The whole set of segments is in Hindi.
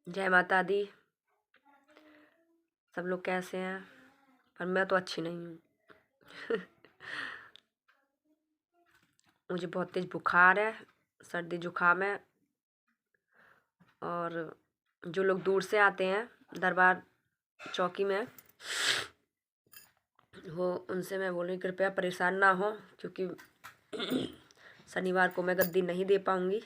जय माता दी। सब लोग कैसे हैं? पर मैं तो अच्छी नहीं हूँ। मुझे बहुत तेज बुखार है, सर्दी जुकाम है। और जो लोग दूर से आते हैं दरबार चौकी में, वो उनसे मैं बोल रही हूँ कृपया परेशान ना हो, क्योंकि शनिवार को मैं गद्दी नहीं दे पाऊँगी,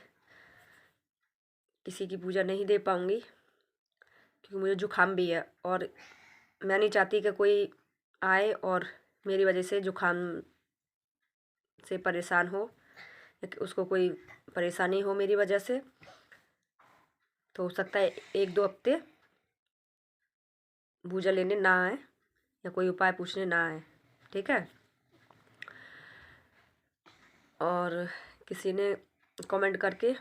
किसी की पूजा नहीं दे पाऊँगी, क्योंकि मुझे जुकाम भी है। और मैं नहीं चाहती कि कोई आए और मेरी वजह से जुकाम से परेशान हो, या कि उसको कोई परेशानी हो मेरी वजह से। तो हो सकता है 1-2 हफ्ते पूजा लेने ना आए या कोई उपाय पूछने ना आए, ठीक है। और किसी ने कमेंट करके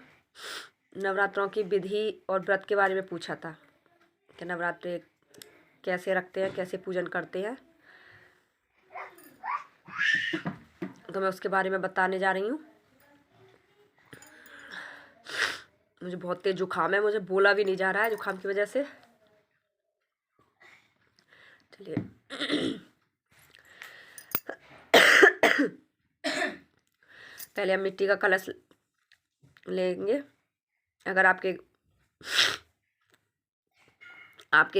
नवरात्रों की विधि और व्रत के बारे में पूछा था कि नवरात्रि कैसे रखते हैं, कैसे पूजन करते हैं। तो मैं उसके बारे में बताने जा रही हूँ। मुझे बहुत तेज जुकाम है, मुझे बोला भी नहीं जा रहा है जुकाम की वजह से। चलिए। पहले हम मिट्टी का कलश लेंगे। अगर आपके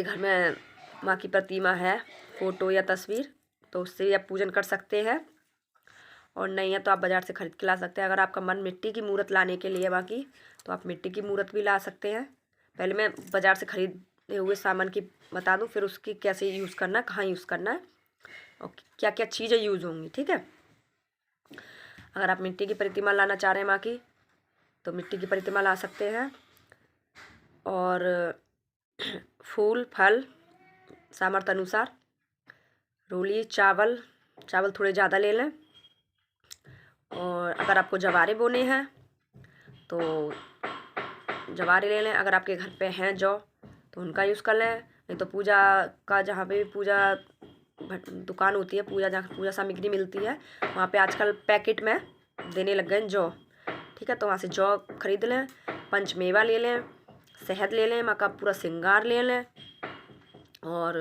घर में माँ की प्रतिमा है, फोटो या तस्वीर, तो उससे भी आप पूजन कर सकते हैं। और नहीं है तो आप बाज़ार से खरीद के ला सकते हैं। अगर आपका मन मिट्टी की मूर्त लाने के लिए बाकी, तो आप मिट्टी की मूर्त भी ला सकते हैं। पहले मैं बाज़ार से खरीदे हुए सामान की बता दूं, फिर उसकी कैसे यूज़ करना है, कहाँ यूज़ करना है और क्या क्या चीज़ें यूज़ होंगी, ठीक है। अगर आप मिट्टी की प्रतिमा लाना चाह रहे हैं माँ की, तो मिट्टी की प्रतिमा ला सकते हैं। और फूल फल सामर्थ्य अनुसार, रोली चावल थोड़े ज़्यादा ले लें। और अगर आपको जवारे बोने हैं तो जवारे ले लें। अगर आपके घर पे हैं जौ, तो उनका यूज़ कर लें। नहीं तो पूजा का जहाँ पे भी पूजा दुकान होती है, जहाँ पूजा सामग्री मिलती है, वहाँ पे आजकल पैकेट में देने लग गए जौ, ठीक है। तो वहाँ से जौ खरीद लें। पंचमेवा ले लें, शहद ले लें, माँ का पूरा श्रृंगार ले लें। और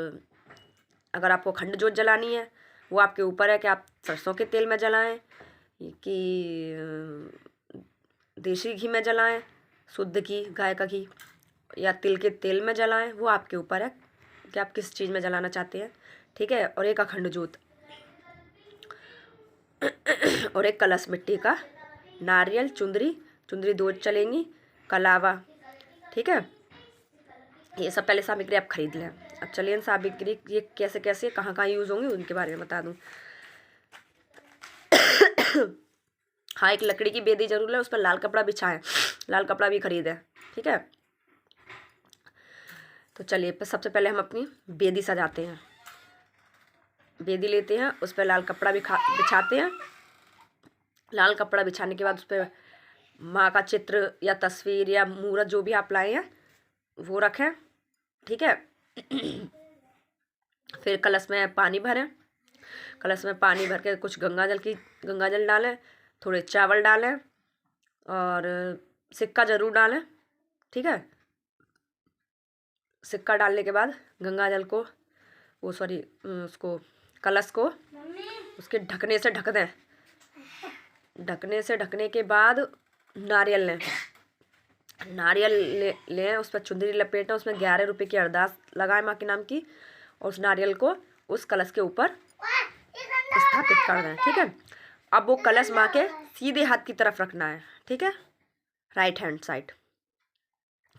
अगर आपको अखंड जोत जलानी है, वो आपके ऊपर है कि आप सरसों के तेल में जलाएं कि देसी घी में जलाएं, शुद्ध घी, गाय का घी, या तिल के तेल में जलाएं, वो आपके ऊपर है कि आप किस चीज़ में जलाना चाहते हैं, ठीक है। और एक अखंड जोत और एक कलश मिट्टी का, नारियल चुंदरी 2 चलेंगी, कलावा, ठीक है। ये सब पहले सामग्री आप खरीद लें। अब चलिए सामग्री ये कैसे कैसे कहाँ कहाँ यूज़ होंगी उनके बारे में बता दूँ। हाँ, एक लकड़ी की बेदी जरूर लें, उस पर लाल कपड़ा बिछाएं, लाल कपड़ा भी खरीदें, ठीक है। तो चलिए सबसे पहले हम अपनी बेदी सजाते हैं। बेदी लेते हैं, उस पर लाल कपड़ा बिछाते हैं। लाल कपड़ा बिछाने के बाद उस पर माँ का चित्र या तस्वीर या मूर्त जो भी आप लाए हैं वो रखें, ठीक है। फिर कलश में पानी भरें। कलश में पानी भर के कुछ गंगा जल डालें, थोड़े चावल डालें और सिक्का ज़रूर डालें, ठीक है। सिक्का डालने के बाद गंगा जल को उसको कलश को उसके ढकने से ढक दें। ढकने के बाद नारियल लें। लें, उस पर चुंदरी लपेटें, उसमें 11 रुपये की अरदास लगाएं माँ के नाम की, और उस नारियल को उस कलश के ऊपर स्थापित कर दें, ठीक है। अब वो कलश माँ के सीधे हाथ की तरफ रखना है, ठीक है, राइट हैंड साइड।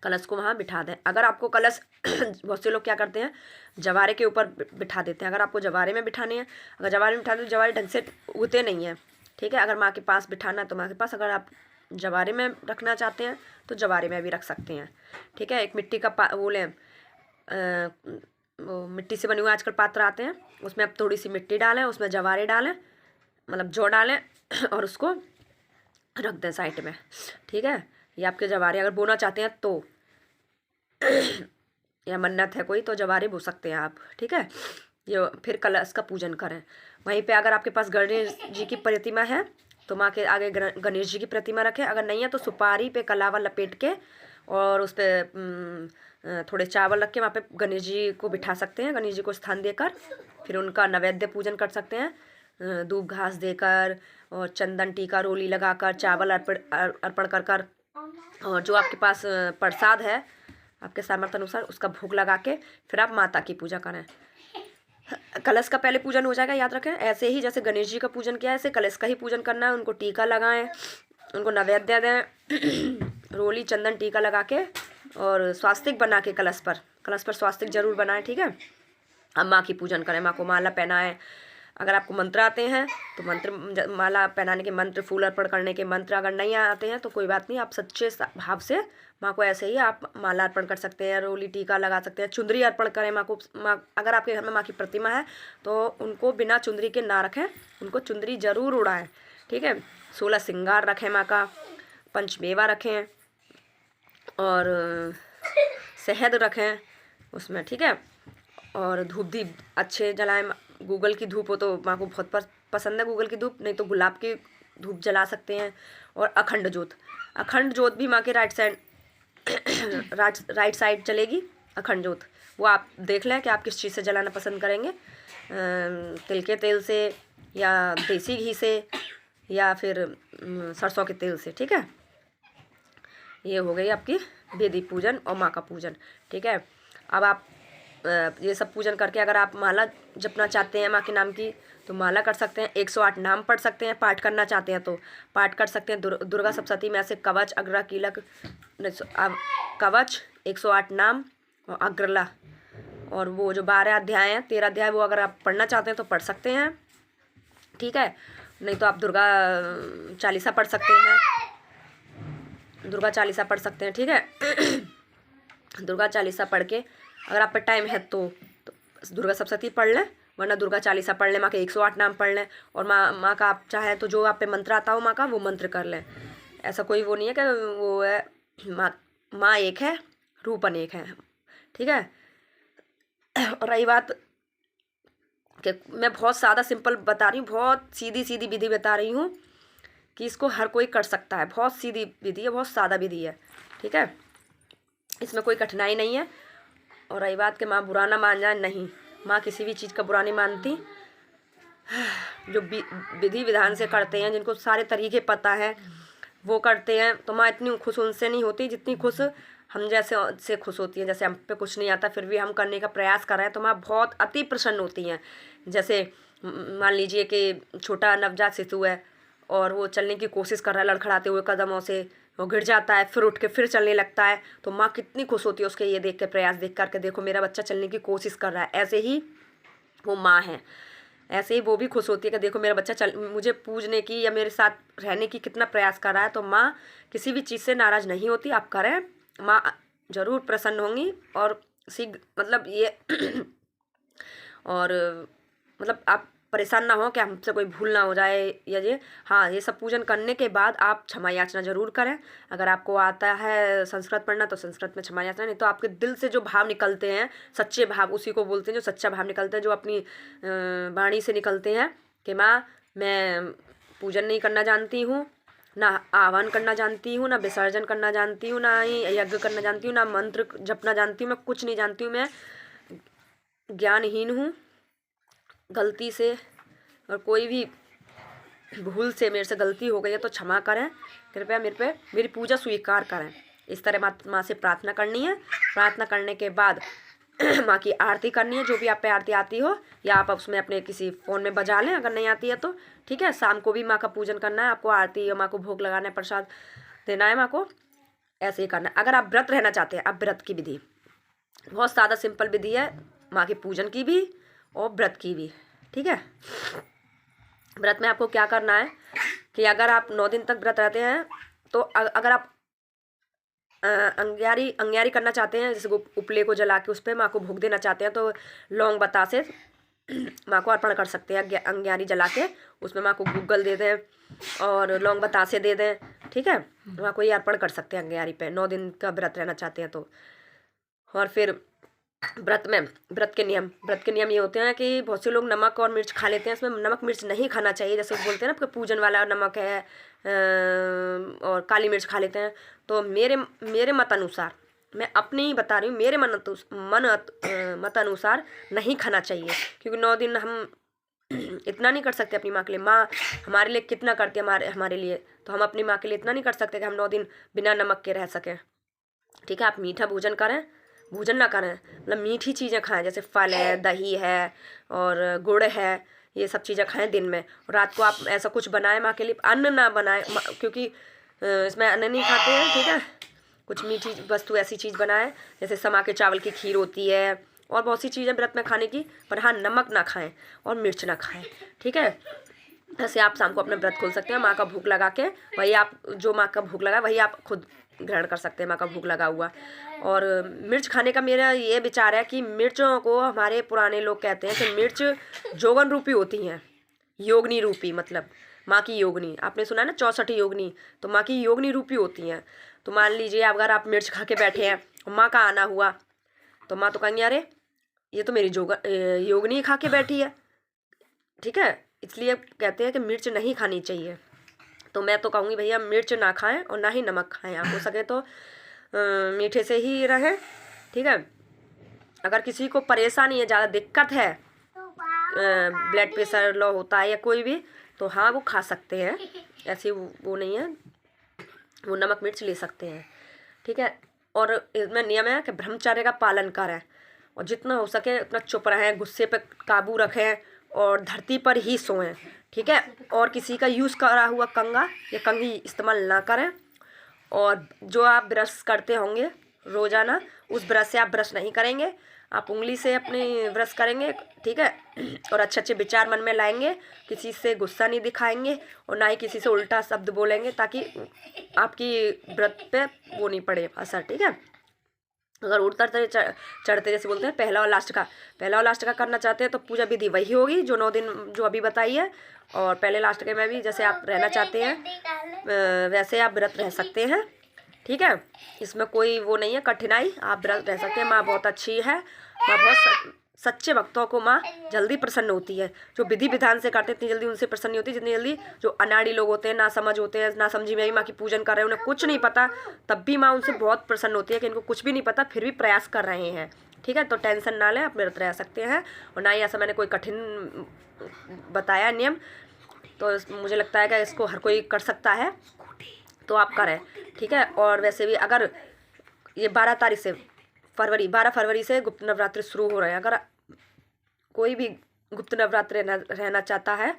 कलश को वहाँ बिठा दें। अगर आपको कलश बहुत से लोग क्या करते हैं, जवारे के ऊपर बिठा देते हैं। अगर आपको जवारे में बिठाने हैं, अगर जवारे में बिठाते हैं तो जवारे ढंग से उगते नहीं हैं, ठीक है। अगर माँ के पास बिठाना है तो माँ के पास, अगर आप जवारे में रखना चाहते हैं तो जवारे में भी रख सकते हैं, ठीक है। एक मिट्टी का वो लें, वो मिट्टी से बने हुए आजकल पात्र आते हैं, उसमें आप थोड़ी सी मिट्टी डालें, उसमें जवारे डालें, मतलब जौ डालें और उसको रख दें साइड में, ठीक है। ये आपके जवारे अगर बोना चाहते हैं तो, या मन्नत है कोई तो जवारे बो सकते हैं आप, ठीक है। ये फिर कलश का पूजन करें। वहीं पे अगर आपके पास गणेश जी की प्रतिमा है तो माँ के आगे गणेश जी की प्रतिमा रखें। अगर नहीं है तो सुपारी पे कलावा लपेट के और उस पर थोड़े चावल रख के वहाँ पे गणेश जी को बिठा सकते हैं, गणेश जी को स्थान देकर फिर उनका नैवेद्य पूजन कर सकते हैं, दूब घास देकर और चंदन टीका रोली लगाकर चावल अर्पण कर कर और जो आपके पास प्रसाद है आपके सामर्थ्य अनुसार उसका भोग लगा के फिर आप माता की पूजा करें। कलश का पहले पूजन हो जाएगा, याद रखें। ऐसे ही जैसे गणेश जी का पूजन किया है ऐसे कलश का ही पूजन करना है। उनको टीका लगाएं, उनको नैवेद्य दें, रोली चंदन टीका लगा के और स्वास्तिक बना के कलश पर स्वास्तिक जरूर बनाएं, ठीक है। अब माँ की पूजन करें, माँ को माला पहनाएं। अगर आपको मंत्र आते हैं तो मंत्र, माला पहनाने के मंत्र, फूल अर्पण करने के मंत्र अगर नहीं आते हैं तो कोई बात नहीं, आप सच्चे भाव से माँ को ऐसे ही आप माला अर्पण कर सकते हैं, रोली टीका लगा सकते हैं, चुंदरी अर्पण करें माँ को। अगर आपके घर में माँ की प्रतिमा है तो उनको बिना चुंदरी के ना रखें, उनको चुंदरी जरूर उड़ाएं, ठीक है। 16 श्रृंगार रखें माँ का, पंचमेवा रखें और शहद रखें उसमें, ठीक है। और धूप दीप अच्छे जलाएं। गूगल की धूप हो तो माँ को बहुत पसंद है गूगल की धूप, नहीं तो गुलाब की धूप जला सकते हैं। और अखंड जोत भी माँ के राइट साइड चलेगी अखंड जोत। वो आप देख लें कि आप किस चीज़ से जलाना पसंद करेंगे, तिल के तेल से या देसी घी से या फिर सरसों के तेल से, ठीक है। ये हो गई आपकी वेदी पूजन और माँ का पूजन, ठीक है। अब आप ये सब पूजन करके अगर आप माला जपना चाहते हैं माँ के नाम की तो माला कर सकते हैं। 108 नाम पढ़ सकते हैं, पाठ करना चाहते हैं तो पाठ कर सकते हैं। दुर्गा सप्तशती में ऐसे कवच, अग्रह, कीलक, कवच, 108 नाम और अग्रला और वो जो 12 अध्याय हैं, 13 अध्याय, वो अगर आप पढ़ना चाहते हैं तो पढ़ सकते हैं, ठीक है। नहीं तो आप दुर्गा चालीसा पढ़ सकते हैं, ठीक है। दुर्गा चालीसा पढ़ के अगर आप पे टाइम है तो दुर्गा सप्तशती पढ़ लें, वरना दुर्गा चालीसा पढ़ लें, माँ के 108 नाम पढ़ लें और माँ का आप चाहें तो जो आप पे मंत्र आता हो माँ का वो मंत्र कर लें। ऐसा कोई वो नहीं है कि वो है, माँ एक है, रूप अनेक है, ठीक है। और रही बात कि मैं बहुत सादा सिंपल बता रही हूँ, बहुत सीधी विधि बता रही हूँ कि इसको हर कोई कर सकता है। बहुत सीधी विधि है, बहुत सादा विधि है, ठीक है। इसमें कोई कठिनाई नहीं है। और रही बात कि माँ बुरा ना मान जाए, नहीं, माँ किसी भी चीज़ का बुरा नहीं मानती। जो विधि विधान से करते हैं, जिनको सारे तरीके पता है वो करते हैं, तो माँ इतनी खुश उनसे नहीं होती जितनी खुश हम जैसे से खुश होती हैं। जैसे हम पे कुछ नहीं आता फिर भी हम करने का प्रयास कर रहे हैं तो माँ बहुत अति प्रसन्न होती हैं। जैसे मान लीजिए कि छोटा नवजात शिशु है और वो चलने की कोशिश कर रहा है लड़खड़ाते हुए कदमों से, वो गिर जाता है, फिर उठ के फिर चलने लगता है, तो माँ कितनी खुश होती है उसके ये देख के, प्रयास देख करके, देखो मेरा बच्चा चलने की कोशिश कर रहा है। ऐसे ही वो माँ है, ऐसे ही वो भी खुश होती है कि देखो मेरा बच्चा मुझे पूजने की या मेरे साथ रहने की कितना प्रयास कर रहा है। तो माँ किसी भी चीज़ से नाराज़ नहीं होती, आप करें, माँ ज़रूर प्रसन्न होंगी। और मतलब ये और मतलब आप परेशान ना हो कि हमसे कोई भूल ना हो जाए या ये। हाँ, ये सब पूजन करने के बाद आप क्षमा याचना जरूर करें। अगर आपको आता है संस्कृत पढ़ना तो संस्कृत में क्षमा याचना, नहीं तो आपके दिल से जो भाव निकलते हैं, सच्चे भाव, उसी को बोलते हैं जो सच्चा भाव निकलते हैं, जो अपनी वाणी से निकलते हैं कि माँ मैं पूजन नहीं करना जानती हूँ, ना आह्वान करना जानती हूँ, ना विसर्जन करना जानती हूँ, ना ही यज्ञ करना जानती हूँ, ना मंत्र जपना जानती हूँ, मैं कुछ नहीं जानती हूँ, मैं ज्ञानहीन हूँ। गलती से और कोई भी भूल से मेरे से गलती हो गई है तो क्षमा करें, कृपया मेरी पूजा स्वीकार करें। इस तरह माँ से प्रार्थना करनी है। प्रार्थना करने के बाद माँ की आरती करनी है, जो भी आप पे आरती आती हो, या आप उसमें अपने किसी फ़ोन में बजा लें अगर नहीं आती है तो, ठीक है। शाम को भी माँ का पूजन करना है आपको, आरती या माँ को भोग लगाना है, प्रसाद देना है माँ को, ऐसे ही करना है। अगर आप व्रत रहना चाहते हैं, अब व्रत की विधि बहुत सादा सिंपल विधि है, माँ के पूजन की भी और व्रत की भी, ठीक है। व्रत में आपको क्या करना है कि अगर आप 9 दिन तक व्रत रहते हैं तो अगर आप अंग्यारी करना चाहते हैं, जैसे उपले को जला के उस पर माँ को भोग देना चाहते हैं, तो लौंग बतासे माँ को अर्पण कर सकते हैं। अंग्यारी जला के उसमें माँ को गूगल दे दें और लौंग बतासे दे दें, ठीक है। माँ को ये अर्पण कर सकते हैं अंग्यारी पे, 9 दिन का व्रत रहना चाहते हैं तो। और फिर व्रत के नियम ये होते हैं कि बहुत से लोग नमक और मिर्च खा लेते हैं। इसमें नमक मिर्च नहीं खाना चाहिए, जैसे बोलते हैं ना आपके पूजन वाला नमक है और काली मिर्च खा लेते हैं। तो मेरे मत अनुसार, मैं अपनी ही बता रही हूँ, मेरे मत अनुसार नहीं खाना चाहिए, क्योंकि 9 दिन हम इतना नहीं कर सकते अपनी माँ के लिए। माँ हमारे लिए कितना करती है हमारे लिए, तो हम अपनी माँ के लिए इतना नहीं कर सकते कि हम 9 दिन बिना नमक के रह सकें। ठीक है, आप मीठा भोजन करें, भोजन ना करें, मतलब मीठी चीज़ें खाएं, जैसे फल है, दही है और गुड़ है, ये सब चीज़ें खाएं दिन में। और रात को आप ऐसा कुछ बनाएं माँ के लिए, अन्न ना बनाएं क्योंकि इसमें अन्न नहीं खाते हैं। ठीक है, कुछ मीठी वस्तु ऐसी चीज़ बनाएं, जैसे समा के चावल की खीर होती है और बहुत सी चीज़ें व्रत में खाने की, पर हाँ नमक ना खाएं और मिर्च ना खाएं। ठीक है, ऐसे आप शाम को अपने व्रत खोल सकते हैं माँ का भोग लगा के। वही आप जो माँ का भोग लगा वही आप खुद ग्रहण कर सकते हैं, माँ का भोग लगा हुआ। और मिर्च खाने का मेरा ये विचार है कि मिर्चों को, हमारे पुराने लोग कहते हैं कि मिर्च जोगन रूपी होती हैं, योगनी रूपी, मतलब माँ की योगनी। आपने सुना है ना 64 योगनी, तो माँ की योगनी रूपी होती हैं। तो मान लीजिए अगर आप मिर्च खा के बैठे हैं और माँ का आना हुआ, तो माँ तो कहेंगे अरे ये तो मेरी योगनी खा के बैठी है। ठीक है, इसलिए कहते हैं कि मिर्च नहीं खानी चाहिए। तो मैं तो कहूँगी भैया मिर्च ना खाएं और ना ही नमक खाएं, आप हो सके तो मीठे से ही रहें। ठीक है, अगर किसी को परेशानी है, ज़्यादा दिक्कत है, ब्लड प्रेशर लो होता है या कोई भी, तो हाँ वो खा सकते हैं, ऐसी वो नहीं है, वो नमक मिर्च ले सकते हैं। ठीक है, और इसमें नियम है कि ब्रह्मचर्य का पालन करें और जितना हो सके उतना चुप रहें, गुस्से पे काबू रखें और धरती पर ही सोएं। ठीक है, और किसी का यूज़ करा हुआ कंघा या कंघी इस्तेमाल ना करें। और जो आप ब्रश करते होंगे रोज़ाना, उस ब्रश से आप ब्रश नहीं करेंगे, आप उंगली से अपनी ब्रश करेंगे। ठीक है, और अच्छे अच्छे विचार मन में लाएंगे, किसी से गुस्सा नहीं दिखाएंगे और ना ही किसी से उल्टा शब्द बोलेंगे, ताकि आपकी व्रत पे वो नहीं पड़े असर। ठीक है, अगर उतरते चढ़ते जैसे बोलते हैं पहला और लास्ट का करना चाहते हैं तो पूजा विधि वही होगी जो 9 दिन जो अभी बताई है। और पहले लास्ट के में भी जैसे आप रहना चाहते हैं वैसे आप व्रत रह सकते हैं। ठीक है, इसमें कोई वो नहीं है कठिनाई, आप व्रत रह सकते हैं। माँ बहुत अच्छी है, माँ बहुत सच्चे भक्तों को माँ जल्दी प्रसन्न होती है। जो विधि विधान से करते हैं इतनी जल्दी उनसे प्रसन्न नहीं होती जितनी जल्दी जो अनाड़ी लोग होते हैं, ना समझ होते हैं, ना समझी में भी माँ की पूजन कर रहे हैं, उन्हें कुछ नहीं पता, तब भी माँ उनसे बहुत प्रसन्न होती है कि इनको कुछ भी नहीं पता फिर भी प्रयास कर रहे हैं। ठीक है, तो टेंशन ना लें, आप व्रत रह सकते हैं। और ना ही ऐसा मैंने कोई कठिन बताया नियम, तो मुझे लगता है कि इसको हर कोई कर सकता है, तो आप करें। ठीक है, और वैसे भी अगर ये 12 फरवरी से गुप्त नवरात्रि शुरू हो रहे हैं, अगर कोई भी गुप्त नवरात्रि रहना चाहता है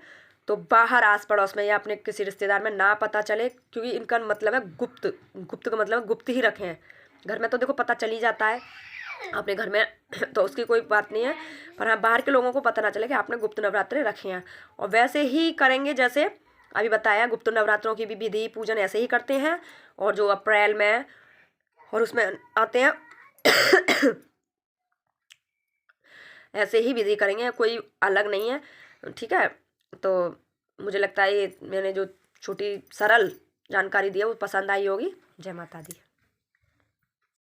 तो बाहर आस पड़ोस में या अपने किसी रिश्तेदार में ना पता चले, क्योंकि इनका मतलब है गुप्त का मतलब गुप्त ही रखें। घर में तो देखो पता चल ही जाता है अपने घर में तो उसकी कोई बात नहीं है, पर हाँ बाहर के लोगों को पता ना चले कि आपने गुप्त नवरात्रि रखे हैं। और वैसे ही करेंगे जैसे अभी बताया, गुप्त नवरात्रों की भी विधि पूजन ऐसे ही करते हैं, और जो अप्रैल में और उसमें आते हैं ऐसे ही विधि करेंगे, कोई अलग नहीं है। ठीक है, तो मुझे लगता है ये मैंने जो छोटी सरल जानकारी दी है वो पसंद आई होगी। जय माता दी।